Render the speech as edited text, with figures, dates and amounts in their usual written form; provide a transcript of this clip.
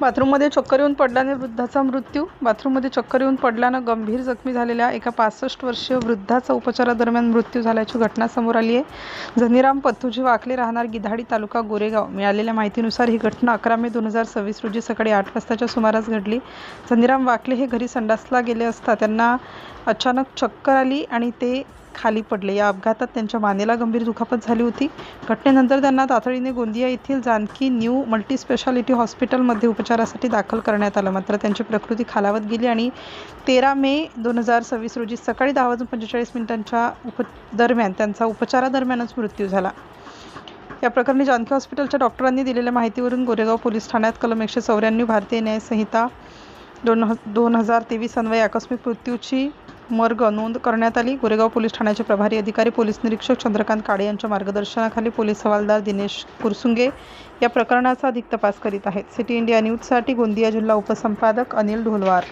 बाथरूममध्ये चक्कर येऊन पडल्याने वृद्धाचा मृत्यू. बाथरूममध्ये चक्कर येऊन पडल्यानं गंभीर जखमी झालेल्या एका 65 वर्षीय वृद्धाचा उपचारादरम्यान मृत्यू झाल्याची घटना समोर आली आहे. झनीराम पत्तूजी वाकले, राहणार गिधाडी, तालुका गोरेगाव. मिळालेल्या माहितीनुसार ही घटना 11 मे 2026 रोजी सकाळी 8 वाजताच्या सुमारास घडली. झनीराम वाकले हे घरी संडासला गेले असता त्यांना अचानक चक्कर आली आणि ते खाली पडले. या अपघातात त्यांच्या मानेला गंभीर दुखापत झाली होती. घटनेनंतर त्यांना तातडीने गोंदिया येथील जानकी न्यू मल्टीस्पेशालिटी हॉस्पिटलमध्ये उपचारासाठी दाखल करण्यात आलं. मात्र त्यांची प्रकृती खालावत गेली आणि 13 मे 2026 रोजी सकाळी 10:45 दरम्यान त्यांचा उपचारादरम्यानच मृत्यू झाला. या प्रकरणी जानकी हॉस्पिटलच्या डॉक्टरांनी दिलेल्या माहितीवरून गोरेगाव पोलीस ठाण्यात कलम 194 भारतीय न्याय संहिता 2023 अन्वये आकस्मिक मृत्यूची मर्ग नोंद करण्यात आली. गोरेगाव पोलीस ठाण्याचे प्रभारी अधिकारी पोलीस निरीक्षक चंद्रकांत काळे यांच्या मार्गदर्शनाखाली पोलीस हवालदार दिनेश कुरसुंगे या प्रकरणाचा अधिक तपास करीत आहेत. सिटी इंडिया न्यूजसाठी गोंदिया जिल्हा उपसंपादक अनिल ढोलवार.